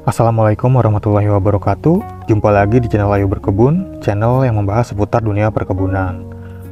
Assalamualaikum warahmatullahi wabarakatuh. Jumpa lagi di channel Ayo Berkebun, channel yang membahas seputar dunia perkebunan.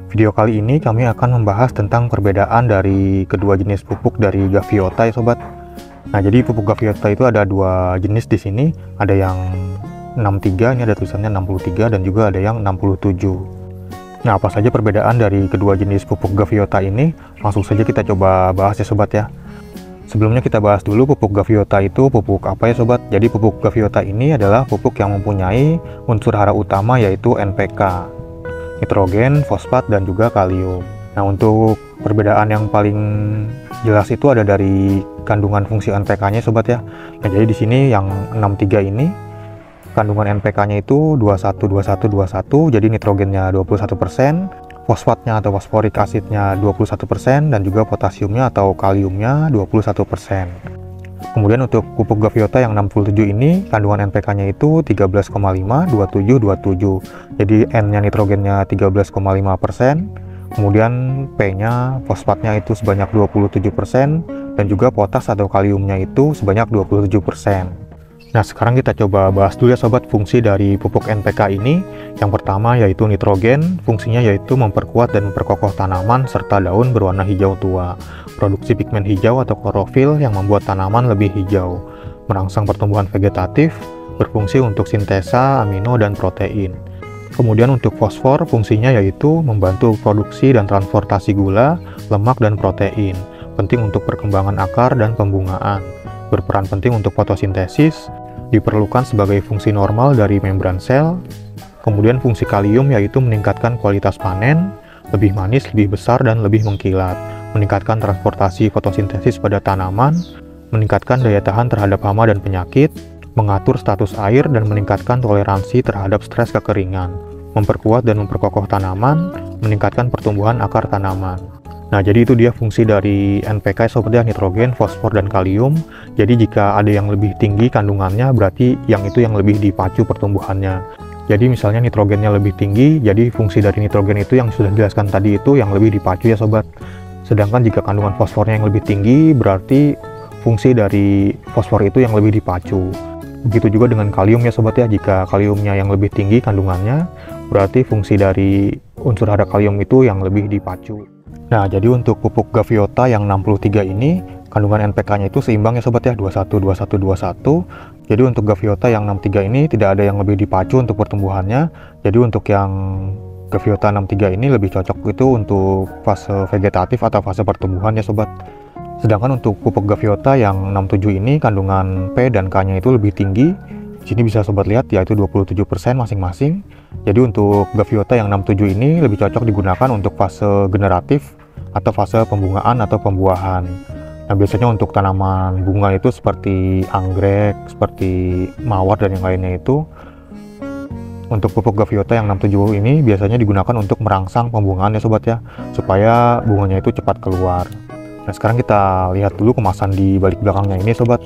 Video kali ini kami akan membahas tentang perbedaan dari kedua jenis pupuk dari Gaviota ya sobat. Nah, jadi pupuk Gaviota itu ada dua jenis di sini. Ada yang 63, ini ada tulisannya 63, dan juga ada yang 67. Nah, apa saja perbedaan dari kedua jenis pupuk Gaviota ini? Langsung saja kita coba bahas ya sobat ya. Sebelumnya kita bahas dulu pupuk Gaviota itu pupuk apa ya sobat. Jadi pupuk Gaviota ini adalah pupuk yang mempunyai unsur hara utama yaitu NPK, nitrogen, fosfat, dan juga kalium. Nah, untuk perbedaan yang paling jelas itu ada dari kandungan fungsi NPK-nya sobat ya. Nah, jadi di sini yang 63 ini kandungan NPK-nya itu 21 jadi nitrogennya 21%, fosfatnya atau fosforik asidnya 21%, dan juga potasiumnya atau kaliumnya 21%. Kemudian untuk pupuk Gaviota yang 67 ini kandungan NPK-nya itu 13,5, 27. Jadi N-nya nitrogennya 13,5%, kemudian P-nya fosfatnya itu sebanyak 27%, dan juga potas atau kaliumnya itu sebanyak 27%. Nah, sekarang kita coba bahas dulu ya sobat fungsi dari pupuk NPK ini. Yang pertama yaitu nitrogen, fungsinya yaitu memperkuat dan memperkokoh tanaman serta daun berwarna hijau tua, produksi pigmen hijau atau klorofil yang membuat tanaman lebih hijau, merangsang pertumbuhan vegetatif, berfungsi untuk sintesa amino dan protein. Kemudian untuk fosfor, fungsinya yaitu membantu produksi dan transportasi gula, lemak, dan protein, penting untuk perkembangan akar dan pembungaan, berperan penting untuk fotosintesis, diperlukan sebagai fungsi normal dari membran sel. Kemudian fungsi kalium yaitu meningkatkan kualitas panen, lebih manis, lebih besar, dan lebih mengkilat, meningkatkan transportasi fotosintesis pada tanaman, meningkatkan daya tahan terhadap hama dan penyakit, mengatur status air, dan meningkatkan toleransi terhadap stres kekeringan, memperkuat dan memperkokoh tanaman, meningkatkan pertumbuhan akar tanaman. Nah, jadi itu dia fungsi dari NPK seperti nitrogen, fosfor, dan kalium. Jadi jika ada yang lebih tinggi kandungannya, berarti yang itu yang lebih dipacu pertumbuhannya. Jadi misalnya nitrogennya lebih tinggi, jadi fungsi dari nitrogen itu yang sudah dijelaskan tadi itu yang lebih dipacu ya sobat. Sedangkan jika kandungan fosfornya yang lebih tinggi, berarti fungsi dari fosfor itu yang lebih dipacu. Begitu juga dengan kalium ya sobat ya. Jika kaliumnya yang lebih tinggi kandungannya, berarti fungsi dari unsur hara kalium itu yang lebih dipacu. Nah, jadi untuk pupuk Gaviota yang 63 ini, kandungan NPK-nya itu seimbang ya sobat ya, 21. Jadi untuk Gaviota yang 63 ini tidak ada yang lebih dipacu untuk pertumbuhannya. Jadi untuk yang Gaviota 63 ini lebih cocok itu untuk fase vegetatif atau fase pertumbuhan ya sobat. Sedangkan untuk pupuk Gaviota yang 67 ini kandungan P dan K-nya itu lebih tinggi. Di sini bisa sobat lihat yaitu 27% masing-masing. Jadi untuk Gaviota yang 67 ini lebih cocok digunakan untuk fase generatif atau fase pembungaan atau pembuahan. Nah, biasanya untuk tanaman bunga itu seperti anggrek, seperti mawar, dan yang lainnya itu. Untuk pupuk Gaviota yang 67 ini biasanya digunakan untuk merangsang pembungaan ya sobat ya, supaya bunganya itu cepat keluar. Nah, sekarang kita lihat dulu kemasan di balik belakangnya ini sobat.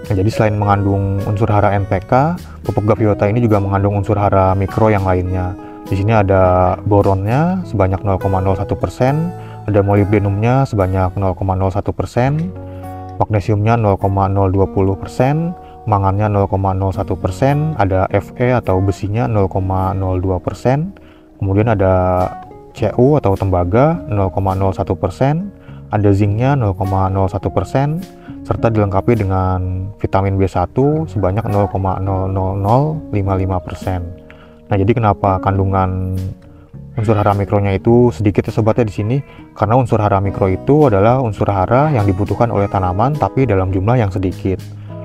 Nah, jadi selain mengandung unsur hara NPK, pupuk Gaviota ini juga mengandung unsur hara mikro yang lainnya. Di sini ada boronnya sebanyak 0,01%, ada molybdenumnya sebanyak 0,01%, magnesiumnya 0,020%, mangannya 0,01%, ada Fe atau besinya 0,02%, kemudian ada Cu atau tembaga 0,01%, ada zinknya 0,01%, serta dilengkapi dengan vitamin B1 sebanyak 0,00055%. Nah, jadi kenapa kandungan unsur hara mikronya itu sedikit ya sobatnya di sini? Karena unsur hara mikro itu adalah unsur hara yang dibutuhkan oleh tanaman tapi dalam jumlah yang sedikit.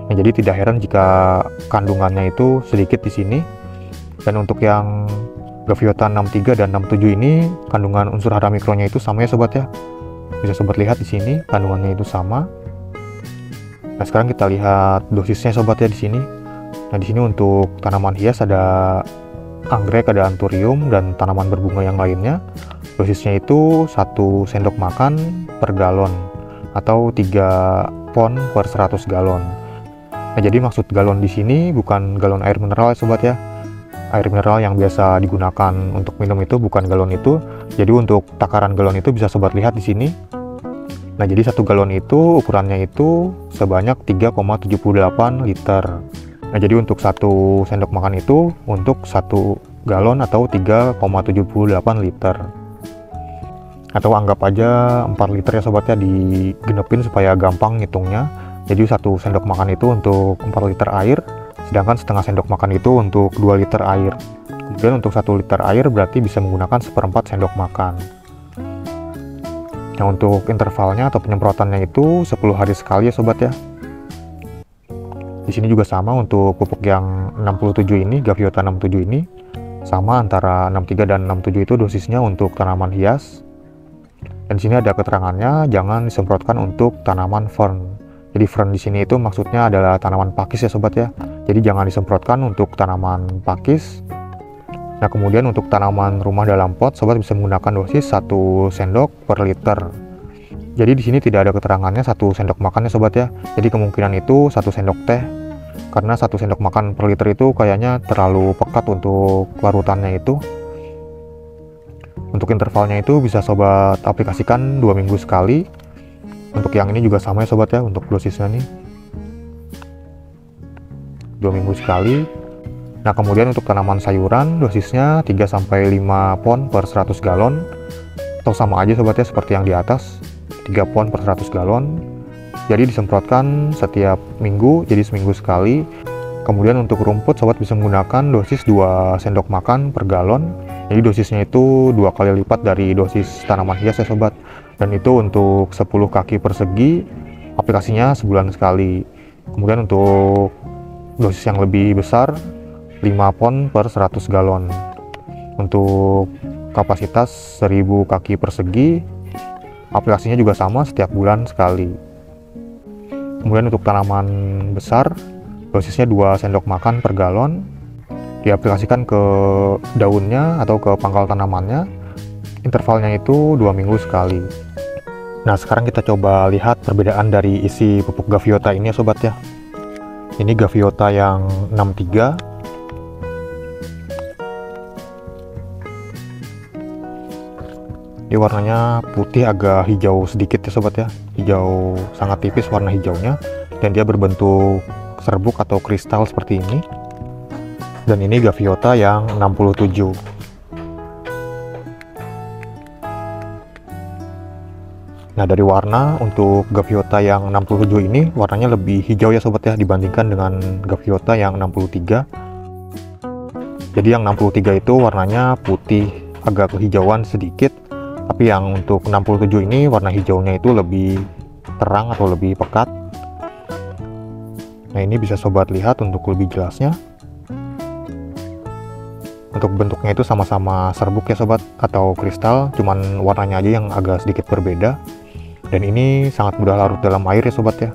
Nah, jadi tidak heran jika kandungannya itu sedikit di sini. Dan untuk yang Gaviota 63 dan 67 ini kandungan unsur hara mikronya itu sama ya sobat ya. Bisa sobat lihat di sini kandungannya itu sama. Nah, sekarang kita lihat dosisnya sobat ya di sini. Nah, di sini untuk tanaman hias ada anggrek, ada anthurium, dan tanaman berbunga yang lainnya. Dosisnya itu 1 sendok makan per galon atau 3 pon per 100 galon. Nah, jadi maksud galon di sini bukan galon air mineral ya sobat ya. Air mineral yang biasa digunakan untuk minum itu bukan galon itu. Jadi untuk takaran galon itu bisa sobat lihat di sini. Nah, jadi 1 galon itu ukurannya itu sebanyak 3,78 liter. Nah, jadi untuk 1 sendok makan itu untuk 1 galon atau 3,78 liter. Atau anggap aja 4 liter ya sobat ya, digenepin supaya gampang ngitungnya. Jadi 1 sendok makan itu untuk 4 liter air, sedangkan setengah sendok makan itu untuk 2 liter air. Kemudian untuk 1 liter air berarti bisa menggunakan 1/4 sendok makan. Nah, untuk intervalnya atau penyemprotannya itu 10 hari sekali ya sobat ya. Di sini juga sama untuk pupuk yang 67 ini, Gaviota 67 ini, sama antara 63 dan 67 itu dosisnya untuk tanaman hias. Dan di sini ada keterangannya jangan disemprotkan untuk tanaman fern. Jadi fern di sini itu maksudnya adalah tanaman pakis ya sobat ya. Jadi jangan disemprotkan untuk tanaman pakis. Nah, kemudian untuk tanaman rumah dalam pot, sobat bisa menggunakan dosis 1 sendok per liter. Jadi di sini tidak ada keterangannya 1 sendok makan ya sobat ya. Jadi kemungkinan itu 1 sendok teh. Karena 1 sendok makan per liter itu kayaknya terlalu pekat untuk larutannya itu. Untuk intervalnya itu bisa sobat aplikasikan 2 minggu sekali. Untuk yang ini juga sama ya sobat ya, untuk dosisnya nih 2 minggu sekali. Nah, kemudian untuk tanaman sayuran dosisnya 3-5 pon per 100 galon, atau sama aja sobat ya seperti yang di atas, 3 pon per 100 galon. Jadi disemprotkan setiap minggu, jadi seminggu sekali. Kemudian untuk rumput sobat bisa menggunakan dosis 2 sendok makan per galon. Jadi dosisnya itu 2 kali lipat dari dosis tanaman hias ya sobat. Dan itu untuk 10 kaki persegi, aplikasinya sebulan sekali. Kemudian untuk dosis yang lebih besar 5 pon per 100 galon. Untuk kapasitas 1000 kaki persegi, aplikasinya juga sama setiap bulan sekali. Kemudian untuk tanaman besar, dosisnya 2 sendok makan per galon, diaplikasikan ke daunnya atau ke pangkal tanamannya. Intervalnya itu 2 minggu sekali. Nah, sekarang kita coba lihat perbedaan dari isi pupuk Gaviota ini ya sobat ya. Ini Gaviota yang 63. Ini warnanya putih agak hijau sedikit ya sobat ya. Hijau sangat tipis warna hijaunya. Dan dia berbentuk serbuk atau kristal seperti ini. Dan ini Gaviota yang 67. Nah, dari warna untuk Gaviota yang 67 ini warnanya lebih hijau ya sobat ya dibandingkan dengan Gaviota yang 63. Jadi yang 63 itu warnanya putih agak kehijauan sedikit, tapi yang untuk 67 ini warna hijaunya itu lebih terang atau lebih pekat. Nah, ini bisa sobat lihat untuk lebih jelasnya. Untuk bentuknya itu sama-sama serbuk ya sobat atau kristal, cuman warnanya aja yang agak sedikit berbeda. Dan ini sangat mudah larut dalam air ya sobat ya.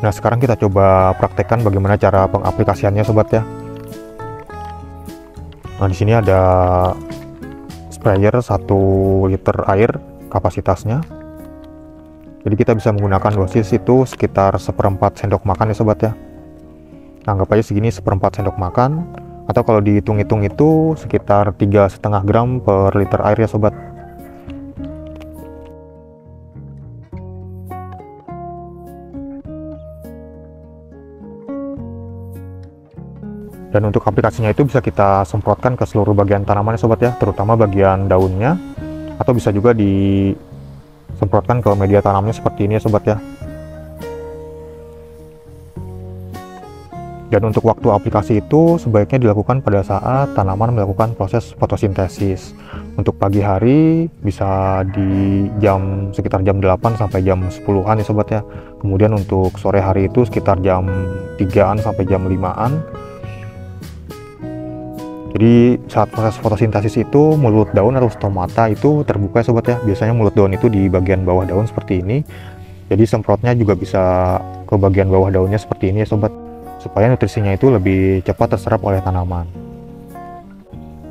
Nah, sekarang kita coba praktekkan bagaimana cara pengaplikasiannya sobat ya. Nah, di sini ada sprayer 1 liter air kapasitasnya. Jadi kita bisa menggunakan dosis itu sekitar 1/4 sendok makan ya sobat ya. Nah, anggap aja segini 1/4 sendok makan, atau kalau dihitung-hitung itu sekitar 3,5 gram per liter air ya sobat. Dan untuk aplikasinya itu bisa kita semprotkan ke seluruh bagian tanaman ya sobat ya, terutama bagian daunnya, atau bisa juga disemprotkan ke media tanamnya seperti ini ya sobat ya. Dan untuk waktu aplikasi itu sebaiknya dilakukan pada saat tanaman melakukan proses fotosintesis. Untuk pagi hari bisa di sekitar jam 8 sampai jam 10-an ya sobat ya. Kemudian untuk sore hari itu sekitar jam 3-an sampai jam 5-an. Jadi saat proses fotosintesis itu mulut daun atau stomata itu terbuka ya sobat ya. Biasanya mulut daun itu di bagian bawah daun seperti ini. Jadi semprotnya juga bisa ke bagian bawah daunnya seperti ini ya sobat, supaya nutrisinya itu lebih cepat terserap oleh tanaman.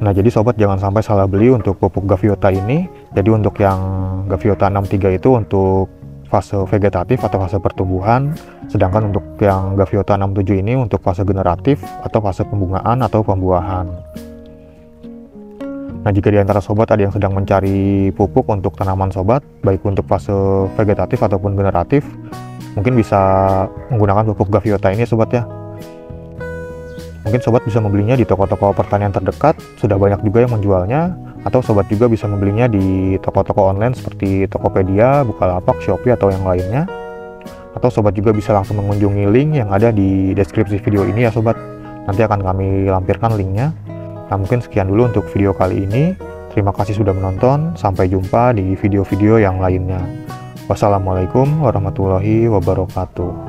Nah, jadi sobat jangan sampai salah beli untuk pupuk Gaviota ini. Jadi untuk yang Gaviota 63 itu untuk fase vegetatif atau fase pertumbuhan, sedangkan untuk yang Gaviota 67 ini untuk fase generatif atau fase pembungaan atau pembuahan. Nah, jika di antara sobat ada yang sedang mencari pupuk untuk tanaman sobat, baik untuk fase vegetatif ataupun generatif, mungkin bisa menggunakan pupuk Gaviota ini sobat ya. Mungkin sobat bisa membelinya di toko-toko pertanian terdekat, sudah banyak juga yang menjualnya, atau sobat juga bisa membelinya di toko-toko online seperti Tokopedia, Bukalapak, Shopee, atau yang lainnya. Atau sobat juga bisa langsung mengunjungi link yang ada di deskripsi video ini ya sobat. Nanti akan kami lampirkan linknya. Nah, mungkin sekian dulu untuk video kali ini. Terima kasih sudah menonton, sampai jumpa di video-video yang lainnya. Wassalamualaikum warahmatullahi wabarakatuh.